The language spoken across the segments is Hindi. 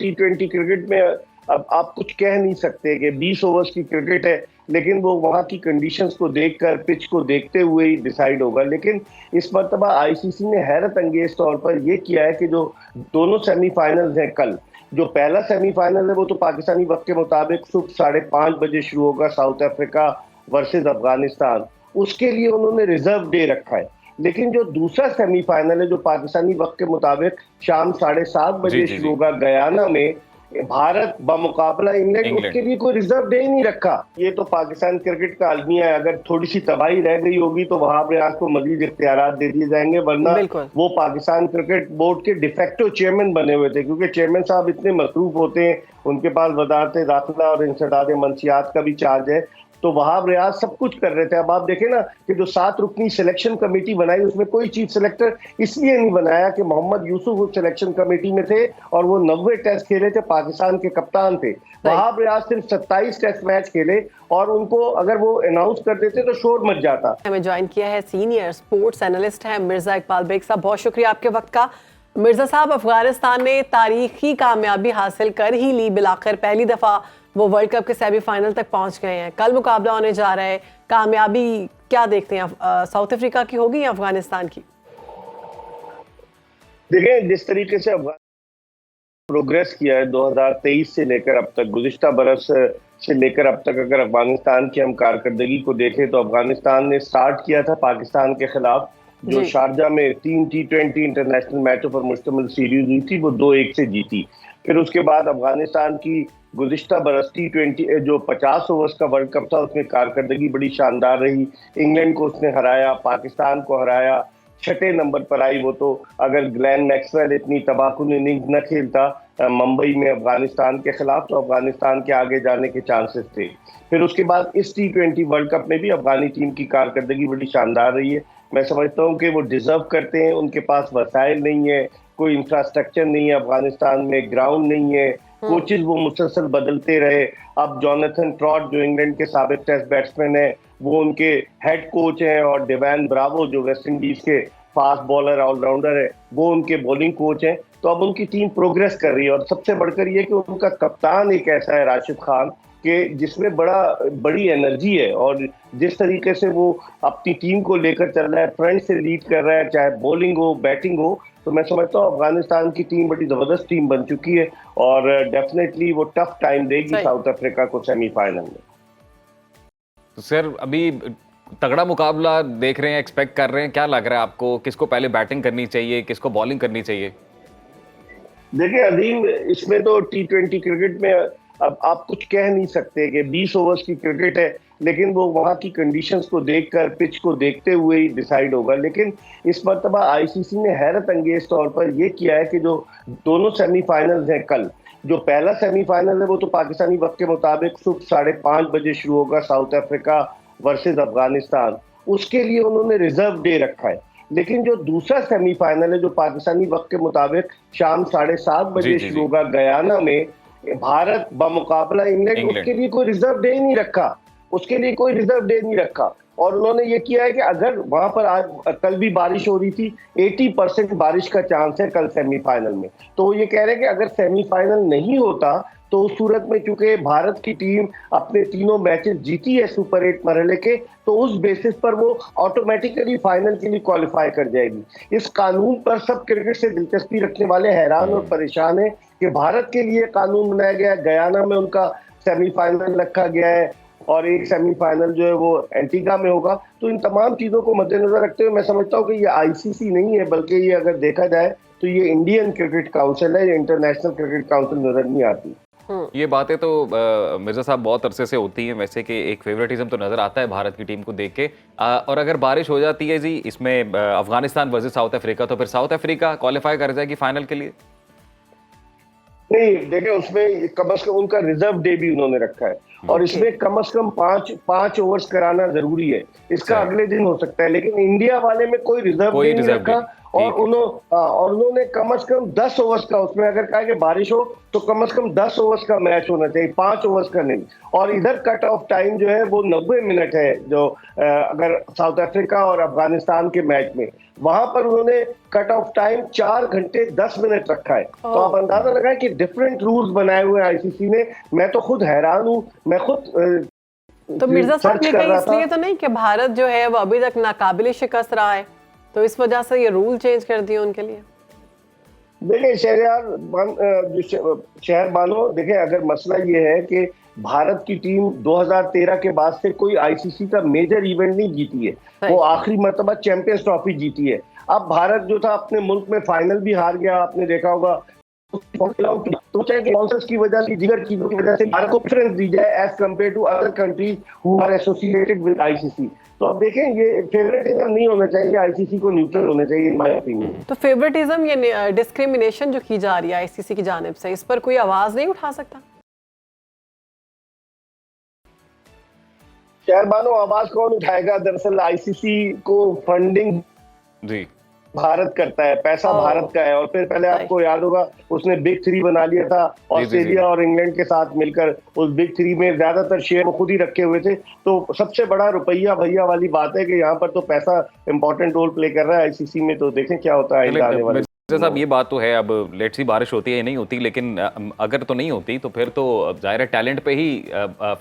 T20 क्रिकेट में अब आप कुछ कह नहीं सकते कि 20 ओवर्स की क्रिकेट है, लेकिन वो वहाँ की कंडीशंस को देखकर, पिच को देखते हुए ही डिसाइड होगा। लेकिन इस मर्तबा आईसीसी ने हैरत अंगेज तौर पर यह किया है कि जो दोनों सेमीफाइनल्स हैं कल, जो पहला सेमीफाइनल है वो तो पाकिस्तानी वक्त के मुताबिक सुबह 5:30 बजे शुरू होगा, साउथ अफ्रीका वर्सेस अफगानिस्तान। उसके लिए उन्होंने रिजर्व डे रखा है। लेकिन जो दूसरा सेमीफाइनल है जो पाकिस्तानी वक्त के मुताबिक शाम 7:30 बजे शुरू होगा गयाना में, भारत बमुकाबला इंग्लैंड, उसके लिए कोई रिजर्व डे ही नहीं रखा। ये तो पाकिस्तान क्रिकेट का अलमिया है। अगर थोड़ी सी तबाही रह गई होगी तो वहाब रियाज को मजीद इख्तियारात दे दिए जाएंगे, वरना वो पाकिस्तान क्रिकेट बोर्ड के डिफेक्टिव चेयरमैन बने हुए थे, क्योंकि चेयरमैन साहब इतने मसरूफ होते हैं, उनके पास वजारत दाखिला और इंसदाद मंशियात का भी चार्ज है, तो वहाब रियाज सब कुछ कर रहे थे। अब आप देखें ना कि जो 7 रुकनी सिलेक्शन कमेटी बनाई, उसमें कोई चीफ सिलेक्टर इसलिए नहीं बनाया कि मोहम्मद यूसुफ उस सिलेक्शन कमेटी में थे और वो 90 टेस्ट खेले थे, पाकिस्तान के कप्तान थे। वहाब रियाज सिर्फ 27 टेस्ट मैच खेले और उनको अगर वो अनाउंस कर देते तो शोर मच जाता। हमें ज्वाइन किया है सीनियर स्पोर्ट्स एनालिस्ट है मिर्जा इकबाल बेग साहब, बहुत शुक्रिया आपके वक्त का। मिर्जा साहब, अफगानिस्तान ने तारीखी कामयाबी हासिल कर ही ली, बिलाखिर पहली दफा वो वर्ल्ड कप के सेमीफाइनल तक पहुंच गए हैं। कल मुकाबला होने जा रहा है, कामयाबी क्या देखते हैं, साउथ अफ्रीका की होगी या अफगानिस्तान की? देखें, जिस तरीके से अफगान प्रोग्रेस किया है 2023 से लेकर अब तक, गुज़िश्ता बरस से लेकर अब तक, अगर अफगानिस्तान की हम कारकर्दगी को देखें तो अफगानिस्तान ने स्टार्ट किया था पाकिस्तान के खिलाफ, जो शारजा में 3 T20 इंटरनेशनल मैचों पर मुश्तमिल सीरीज हुई थी, वो 2-1 से जीती। फिर उसके बाद अफगानिस्तान की गुज़िश्ता बरस T20 जो 50 ओवर्स का वर्ल्ड कप था, उसमें कारकर्दगी बड़ी शानदार रही। इंग्लैंड को उसने हराया, पाकिस्तान को हराया, 6ठे नंबर पर आई वो। तो अगर ग्लेन मैक्सवेल इतनी तबाहकुन इनिंग न खेलता मुंबई में अफगानिस्तान के खिलाफ, तो अफगानिस्तान के आगे जाने के चांसेस थे। फिर उसके बाद इस T20 वर्ल्ड कप में भी अफगानी टीम की कारकर्दगी बड़ी शानदार रही है। मैं समझता हूँ कि वो डिजर्व करते हैं। उनके पास वसाइल नहीं है, कोई इंफ्रास्ट्रक्चर नहीं है, अफगानिस्तान में ग्राउंड नहीं है, कोचेज वो मुसलसल बदलते रहे। अब जॉनथन ट्रॉट जो इंग्लैंड के साबिक टेस्ट बैट्समैन है, वो उनके हेड कोच हैं, और डेवान ब्रावो जो वेस्ट इंडीज के फास्ट बॉलर ऑलराउंडर है, वो उनके बॉलिंग कोच हैं। तो अब उनकी टीम प्रोग्रेस कर रही है, और सबसे बढ़कर ये कि उनका कप्तान एक ऐसा है राशिद खान कि जिसमें बड़ी एनर्जी है, और जिस तरीके से वो अपनी टीम को लेकर चल रहा है, फ्रंट से लीड कर रहा है, चाहे बॉलिंग हो बैटिंग हो, तो मैं समझता हूँ अफगानिस्तान की टीम बड़ी जबरदस्त टीम बन चुकी है, और डेफिनेटली वो टफ टाइम देगी साउथ अफ्रीका को सेमीफाइनल में। तो सर, अभी तगड़ा मुकाबला देख रहे हैं, एक्सपेक्ट कर रहे हैं, क्या लग रहा है आपको, किसको पहले बैटिंग करनी चाहिए, किसको बॉलिंग करनी चाहिए? देखिए अजीम, इसमें तो T20 क्रिकेट में अब आप कुछ कह नहीं सकते कि 20 ओवर्स की क्रिकेट है, लेकिन वो वहाँ की कंडीशंस को देखकर, पिच को देखते हुए ही डिसाइड होगा। लेकिन इस मर्तबा आईसीसी ने हैरत अंगेज तौर पर यह किया है कि जो दोनों सेमीफाइनल्स हैं कल, जो पहला सेमीफाइनल है वो तो पाकिस्तानी वक्त के मुताबिक सुबह 5:30 बजे शुरू होगा, साउथ अफ्रीका वर्सेस अफगानिस्तान। उसके लिए उन्होंने रिजर्व डे रखा है। लेकिन जो दूसरा सेमीफाइनल है जो पाकिस्तानी वक्त के मुताबिक शाम 7:30 बजे शुरू होगा गयाना में, भारत बमुकाबला इंग्लैंड, उसके लिए कोई रिजर्व डे नहीं रखा। उसके लिए कोई रिजर्व डे नहीं रखा। और उन्होंने ये किया है कि अगर वहां पर आज कल भी बारिश हो रही थी, 80% बारिश का चांस है कल सेमीफाइनल में, तो वो ये कह रहे हैं कि अगर सेमीफाइनल नहीं होता तो उस सूरत में चूंकि भारत की टीम अपने तीनों मैचेस जीती है सुपर 8 मरहले के, तो उस बेसिस पर वो ऑटोमेटिकली फाइनल के लिए क्वालिफाई कर जाएगी। इस कानून पर सब क्रिकेट से दिलचस्पी रखने वाले हैरान और परेशान है कि भारत के लिए कानून बनाया गया है, गयाना में उनका सेमीफाइनल रखा गया है, और एक सेमीफाइनल जो है वो एंटीगा में होगा। तो इन तमाम चीजों को मद्देनजर रखते हुए मैं समझता हूँ कि ये आईसीसी नहीं है, बल्कि ये अगर देखा जाए तो ये इंडियन क्रिकेट काउंसिल है, ये इंटरनेशनल क्रिकेट काउंसिल नजर नहीं आती। ये बातें तो मिर्जा साहब बहुत अरसे से होती हैं वैसे, कि एक फेवरेटिज्म तो नजर आता है भारत की टीम को देख के। और अगर बारिश हो जाती है जी इसमें अफगानिस्तान वर्सेस साउथ अफ्रीका, तो फिर साउथ अफ्रीका क्वालिफाई कर जाएगी फाइनल के लिए? नहीं, देखिए उसमें कम से कम उनका रिजर्व डे भी उन्होंने रखा है, और इसमें कम से कम पांच ओवर्स कराना जरूरी है। इसका अगले दिन हो सकता है, लेकिन इंडिया वाले में कोई रिजर्व नहीं रखा, और उन्होंने कम से कम 10 ओवर्स का, उसमें अगर कहा कि बारिश हो तो कम से कम 10 ओवर्स का मैच होना चाहिए, 5 ओवर्स का नहीं। और इधर कट ऑफ टाइम जो है वो 90 मिनट है, जो अगर साउथ अफ्रीका और अफगानिस्तान के मैच में, वहां पर उन्होंने कट ऑफ टाइम 4 घंटे 10 मिनट रखा है। तो आप अंदाजा लगाएं कि डिफरेंट रूल्स बनाए हुए हैं आईसीसी ने। मैं तो खुद हैरान हूं, मैं खुद तो मिर्जा साहब ये कहीं इसलिए तो नहीं कि भारत जो है वो अभी तक नाकाबिले शिकस्त रहा है, तो इस वजह से ये रूल चेंज कर दिए उनके लिए? देखिए शहर बानो, देखिए अगर मसला ये है कि भारत की टीम 2013 के बाद से कोई आईसीसी का मेजर इवेंट नहीं जीती है, वो आखिरी मर्तबा चैंपियंस ट्रॉफी जीती है। अब भारत जो था अपने मुल्क में फाइनल भी हार गया, आपने देखा होगा। तो चाहे स्पॉन्सर्स की वजह से, दीगर चीजों की वजह से भारत को प्रेफरेंस दी जाए as compare to other countries who are associated with ICC. तो अब देखें, ये फेवरेटिज्म नहीं होना चाहिए, आईसीसी को न्यूट्रल होना चाहिए इन माय ओपिनियन। तो फेवरेटिज्म या डिस्क्रिमिनेशन जो की जा रही है आईसीसी की जानिब से, इस पर कोई आवाज नहीं उठा सकता? शहरबानो, आवाज कौन उठाएगा? दरअसल आईसीसी को फंडिंग जी भारत करता है, पैसा भारत का है। और फिर पहले आपको याद होगा उसने बिग 3 बना लिया था, ऑस्ट्रेलिया और इंग्लैंड के साथ मिलकर। उस बिग 3 में ज्यादातर शेयर वो खुद ही रखे हुए थे। तो सबसे बड़ा रुपया भैया वाली बात है कि यहाँ पर तो पैसा इंपॉर्टेंट रोल प्ले कर रहा है आईसीसी में। तो देखें क्या होता है आने वाले। साहब ये बात तो है, अब लेट्स सी बारिश होती है नहीं होती, लेकिन अगर तो नहीं होती तो फिर तो जाहिर है टैलेंट पे ही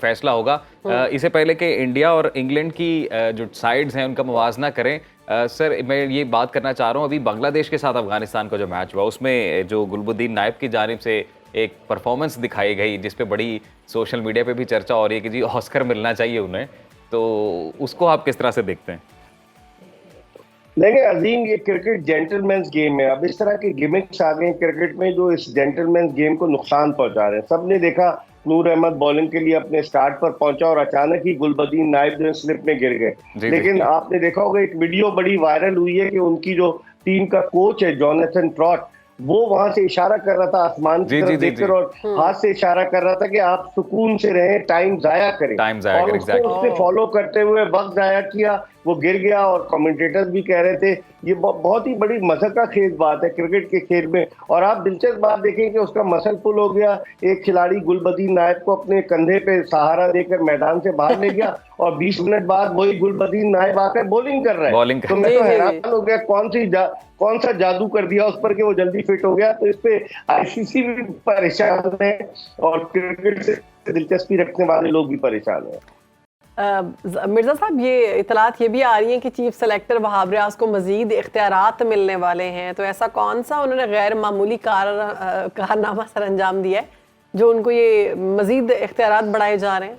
फैसला होगा। इससे पहले कि इंडिया और इंग्लैंड की जो साइड्स हैं उनका मुवाजना करें, सर मैं ये बात करना चाह रहा हूँ, अभी बांग्लादेश के साथ अफगानिस्तान का जो मैच हुआ उसमें जो गुलबुद्दीन नायब की जानिब से एक परफॉर्मेंस दिखाई गई जिस पे बड़ी सोशल मीडिया पे भी चर्चा हो रही है कि जी ऑस्कर मिलना चाहिए उन्हें, तो उसको आप किस तरह से देखते हैं? देखिए अजीम, ये क्रिकेट जेंटलमैन्स गेम है। अब इस तरह के गिमिक्स आ गए क्रिकेट में जो इस जेंटलमैन्स गेम को नुकसान पहुंचा रहे हैं। सबने देखा नूर अहमद बॉलिंग के लिए अपने स्टार्ट पर पहुंचा और अचानक ही गुलबदीन नायब जो स्लिप में गिर गए। लेकिन आपने देखा होगा एक वीडियो बड़ी वायरल हुई है कि उनकी जो टीम का कोच है जोनाथन ट्रॉट, वो वहां से इशारा कर रहा था आसमान की तरफ देखकर और हाथ से इशारा कर रहा था कि आप सुकून से रहें, टाइम जाया करें। और उसको फॉलो करते हुए वक्त जाया किया, वो गिर गया। और कमेंटेटर्स भी कह रहे थे ये बहुत ही बड़ी मज़ा खेज बात है क्रिकेट के खेल में। और आप दिलचस्प बात देखें कि उसका मसल पुल हो गया, एक खिलाड़ी गुलबदीन नायब को अपने कंधे पे सहारा देकर मैदान से बाहर ले गया और 20 मिनट बाद वही गुलबदीन नायब आकर बॉलिंग कर रहा है। तो मैं तो हैरान हो गया कौन सा जादू कर दिया उस पर कि वो जल्दी फिट हो गया। तो इस पे आईसीसी भी परेशान है और क्रिकेट से दिलचस्पी रखने वाले लोग भी परेशान हैं। मिर्जा साहब, ये इतलात ये भी आ रही हैं कि चीफ सेलेक्टर वहाब रियाज को मजीद इख्तियारात मिलने वाले हैं, तो ऐसा कौन सा उन्होंने गैर मामूली कारनामा सर अंजाम दिया है जो उनको ये मजीद इख्तियारात बढ़ाए जा रहे हैं?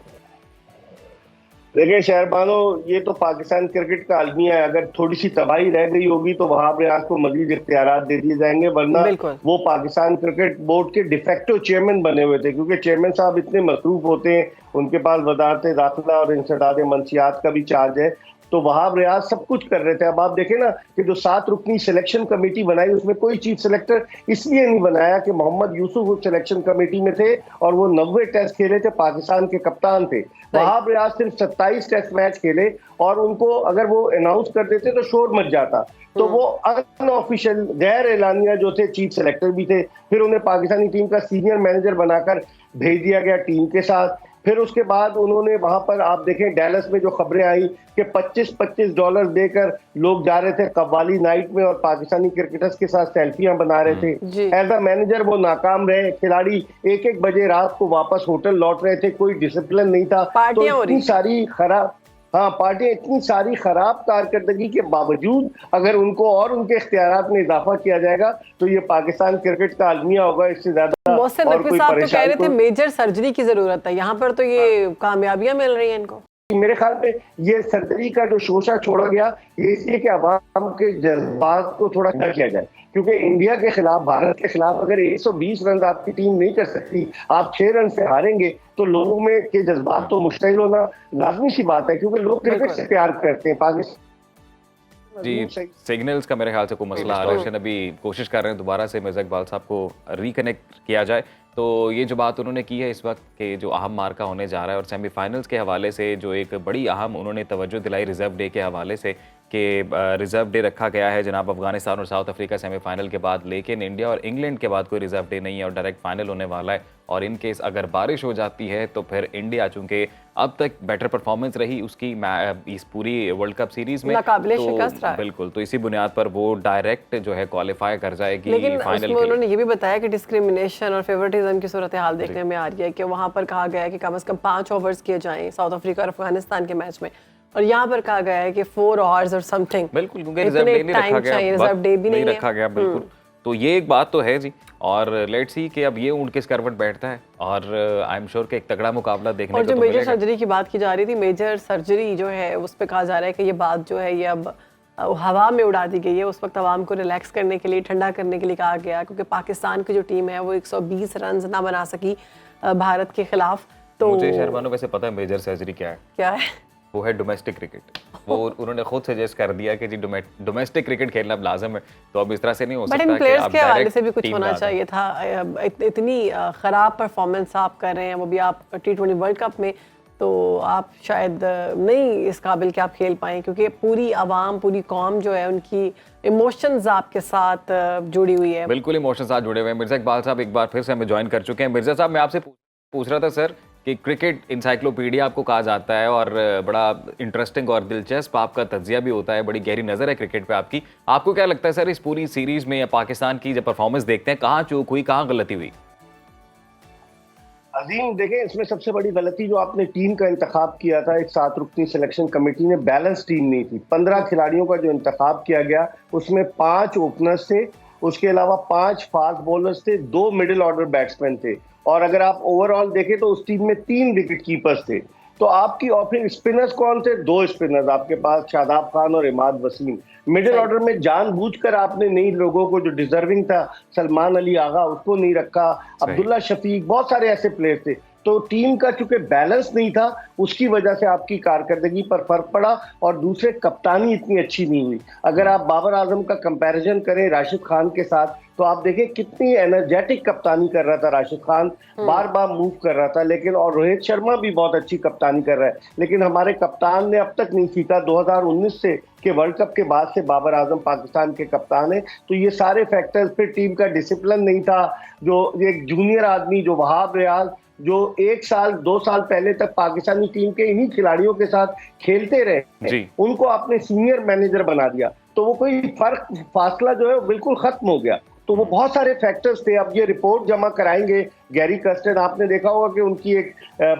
देखिए शहरबानो, ये तो पाकिस्तान क्रिकेट का अलमिया है। अगर थोड़ी सी तबाही रह गई होगी तो वहाब रियाज को मजीद इख्तियारात दे दिए जाएंगे, वरना वो पाकिस्तान क्रिकेट बोर्ड के डिफेक्टो चेयरमैन बने हुए थे। क्योंकि चेयरमैन साहब इतने मसरूफ होते हैं, उनके पास वजारत दाखिला और इंसदाद मंशियात का भी चार्ज है। तो वहाब रियाज सब कुछ कर रहे थे। अब आप देखें ना कि जो 7 रुकनी सिलेक्शन कमेटी बनाई उसमें कोई चीफ सिलेक्टर इसलिए नहीं बनाया कि मोहम्मद यूसुफ उस सिलेक्शन कमेटी में थे और वो 90 टेस्ट खेले थे, पाकिस्तान के कप्तान थे। वहाब रियाज सिर्फ 27 टेस्ट मैच खेले और उनको अगर वो अनाउंस कर देते तो शोर मच जाता। तो वो अनऑफिशियल गैर एलानिया जो थे चीफ सेलेक्टर भी थे। फिर उन्हें पाकिस्तानी टीम का सीनियर मैनेजर बनाकर भेज दिया गया टीम के साथ। फिर उसके बाद उन्होंने वहां पर आप देखें डैलस में जो खबरें आई कि $25 देकर लोग जा रहे थे कव्वाली नाइट में और पाकिस्तानी क्रिकेटर्स के साथ सेल्फियां बना रहे थे। एज अ मैनेजर वो नाकाम रहे। खिलाड़ी 1-1 बजे रात को वापस होटल लौट रहे थे, कोई डिसिप्लिन नहीं था। तो इतनी सारी खराब पार्टियां इतनी सारी खराब कारकर्दगी के बावजूद अगर उनको और उनके इख्तियारात में इजाफा किया जाएगा तो ये पाकिस्तान क्रिकेट का अलमिया होगा। इससे ज्यादा मोहसिन नकवी साहब तो कह रहे थे मेजर सर्जरी की जरूरत है, यहाँ पर तो ये कामयाबियां मिल रही हैं इनको। मेरे ख्याल में ये सर्जरी का जो शोशा छोड़ा गया ये इसलिए कि अवाम के जज्बात को थोड़ा ठंडा किया जाए। क्योंकि इंडिया के खिलाफ, भारत के खिलाफ अगर 120 रन आपकी टीम नहीं कर सकती, आप 6 रन से हारेंगे, तो लोगों में के जज्बात तो मुश्तइल होना लाजमी सी बात है। क्योंकि लोग क्रिकेट से प्यार करते हैं। पाकिस्तान जी सिग्नल्स का मेरे ख्याल से कोई मसला आ रहा है, अभी कोशिश कर रहे हैं दोबारा से मिर्ज़ा इकबाल साहब को रिकनेक्ट किया जाए। तो ये जो बात उन्होंने की है इस वक्त के जो अहम मार्का होने जा रहा है और सेमीफाइनल्स के हवाले से जो एक बड़ी अहम उन्होंने तवज्जो दिलाई रिजर्व डे के हवाले से कि रिजर्व डे रखा गया है जनाब अफगानिस्तान और साउथ अफ्रीका सेमीफाइनल के बाद, लेकिन इंडिया और इंग्लैंड के बाद कोई रिजर्व डे नहीं है और डायरेक्ट फाइनल होने वाला है। और इन केस अगर बारिश हो जाती है तो फिर इंडिया, चूंकि अब तक बेटर परफॉर्मेंस रही उसकी इस पूरी वर्ल्ड कप सीरीज में, नाकाबिले शिकस्त रहा है। बिल्कुल, तो इसी बुनियाद पर वो डायरेक्ट जो है क्वालिफाई कर जाएगी लेकिन फाइनल उसमें के लिए। उन्होंने ये भी बताया कि डिस्क्रिमिनेशन और फेवरेटिज्म की सूरत हाल देखने में आ रही है कि वहाँ पर कहा गया है कि कम से कम 5 ओवर्स किए जाएं साउथ अफ्रीका और अफगानिस्तान के मैच में, और यहाँ पर कहा गया है कि 4 आवर्स और समथिंग। बिल्कुल, क्योंकि रिजर्व डे नहीं रखा गया, रिजर्व डे भी नहीं रखा गया, बिल्कुल। तो ये एक बात तो है जी, और लेट्स सी कि अब ये ऊंट किस करवट बैठता है, और आई एम श्योर कि एक तगड़ा मुकाबला देखने और को जो तो मेजर मिलेगा। सर्जरी की बात की जा रही थी, मेजर सर्जरी जो है उस पर कहा जा रहा है कि ये बात जो है ये अब हवा में उड़ा दी गई है। उस वक्त आवाम को रिलैक्स करने के लिए, ठंडा करने के लिए कहा गया, क्योंकि पाकिस्तान की जो टीम है वो 120 रन ना बना सकी भारत के खिलाफ। तो मुझे शर्मानो वैसे पता है मेजर सर्जरी क्या है? क्या है वो है डोमेस्टिक क्रिकेट। वो उन्होंने खुद सजेस्ट कर दिया कि जी डोमेस्टिक क्रिकेट खेलना लाजम है, तो अब इस तरह से नहीं हो बट सकता इन प्लेयर्स आप के हवाले डायरेक्ट से भी कुछ टीम होना ला दें। चाहिए था। इतनी खराब परफॉर्मेंस आप कर रहे हैं, वो भी आप T20 वर्ल्ड कप में, तो आप शायद नहीं इस काबिल कि आप खेल पाएं, क्योंकि पूरी आवाम, पूरी कौम जो है उनकी इमोशंस आपके साथ जुड़ी हुई है। बिल्कुल इमोशन साथ जुड़े हुए हैं। मिर्जा इकबाल साहब एक बार फिर से हमें ज्वाइन कर चुके हैं। मिर्जा साहब, मैं आपसे पूछ रहा था सर कि क्रिकेट इंसाइक्लोपीडिया आपको कहा जाता है और बड़ा इंटरेस्टिंग और दिलचस्प आपका तज्जिया भी होता है, बड़ी गहरी नज़र है क्रिकेट पे आपकी। आपको क्या लगता है सर इस पूरी सीरीज में या पाकिस्तान की जब परफॉर्मेंस देखते हैं, कहाँ चूक हुई, कहाँ गलती हुई? अजीम, देखें, इसमें सबसे बड़ी गलती जो आपने टीम का इंतखाब किया था, एक 7 रुकनी सिलेक्शन कमेटी ने बैलेंस टीम नहीं थी। 15 खिलाड़ियों का जो इंतखाब किया गया उसमें 5 ओपनर्स थे, उसके अलावा 5 फास्ट बॉलर्स थे, 2 मिडिल ऑर्डर बैट्समैन थे, और अगर आप ओवरऑल देखें तो उस टीम में 3 विकेट कीपर्स थे। तो आपकी ऑफिंग स्पिनर्स कौन थे? 2 स्पिनर्स आपके पास, शादाब खान और इमाद वसीम। मिडिल ऑर्डर में जानबूझकर आपने नई लोगों को, जो डिजर्विंग था, सलमान अली आगा, उसको नहीं रखा, अब्दुल्ला शफीक, बहुत सारे ऐसे प्लेयर थे। तो टीम का चूंकि बैलेंस नहीं था, उसकी वजह से आपकी कारकर्दगी पर फर्क पड़ा, और दूसरे कप्तानी इतनी अच्छी नहीं हुई। अगर आप बाबर आजम का कंपैरिजन करें राशिद खान के साथ, तो आप देखें कितनी एनर्जेटिक कप्तानी कर रहा था राशिद खान, बार बार मूव कर रहा था, लेकिन और रोहित शर्मा भी बहुत अच्छी कप्तानी कर रहा है, लेकिन हमारे कप्तान ने अब तक नहीं सीखा 2019 से कि वर्ल्ड कप के बाद से बाबर आजम पाकिस्तान के कप्तान है। तो ये सारे फैक्टर्स, फिर टीम का डिसिप्लिन नहीं था, जो एक जूनियर आदमी जो वहाब रियाज, जो 1 साल 2 साल पहले तक पाकिस्तानी टीम के इन्हीं खिलाड़ियों के साथ खेलते रहे, उनको आपने सीनियर मैनेजर बना दिया, तो वो कोई फर्क फासला जो है बिल्कुल खत्म हो गया। तो वो बहुत सारे फैक्टर्स थे। अब ये रिपोर्ट जमा कराएंगे गैरी कर्स्टन, आपने देखा होगा कि उनकी एक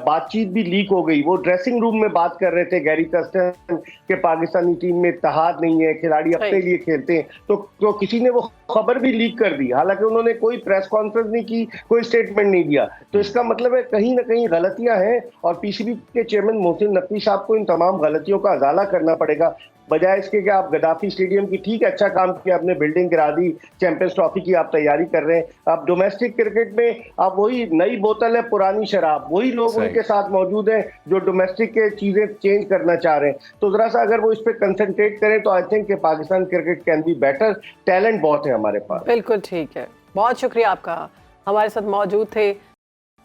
बातचीत भी लीक हो गई। वो ड्रेसिंग रूम में बात कर रहे थे गैरी कर्स्टन के पाकिस्तानी टीम में इत्तेहाद नहीं है, खिलाड़ी अपने लिए खेलते हैं, तो किसी ने वो खबर भी लीक कर दी, हालांकि उन्होंने कोई प्रेस कॉन्फ्रेंस नहीं की, कोई स्टेटमेंट नहीं दिया। तो इसका मतलब है कहीं ना कहीं गलतियां हैं, और पीसीबी के चेयरमैन मोहसिन नकवी साहब को इन तमाम गलतियों का अजाला करना पड़ेगा, बजाय इसके कि आप गद्दाफी स्टेडियम की, ठीक है, अच्छा काम किया, आपने बिल्डिंग गिरा दी, चैंपियंस ट्रॉफी की आप तैयारी कर रहे हैं। आप डोमेस्टिक क्रिकेट में आप वही नई बोतल है पुरानी शराब, वही लोग उनके साथ मौजूद हैं जो डोमेस्टिक के चीजें चेंज करना चाह रहे हैं। तो जरा सा अगर वो इस पर कंसंट्रेट करें तो I think Pakistan cricket can be better. Talent बहुत है हमारे पास। बिल्कुल ठीक है, बहुत शुक्रिया आपका। हमारे साथ मौजूद थे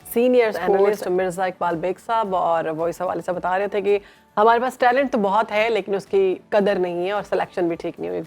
सीनियर एनालिस्ट मिर्जा इकबाल बेग साहब, और वो इस हवाले से बता रहे थे कि हमारे पास टैलेंट तो बहुत है लेकिन उसकी कदर नहीं है और सिलेक्शन भी ठीक नहीं हुई।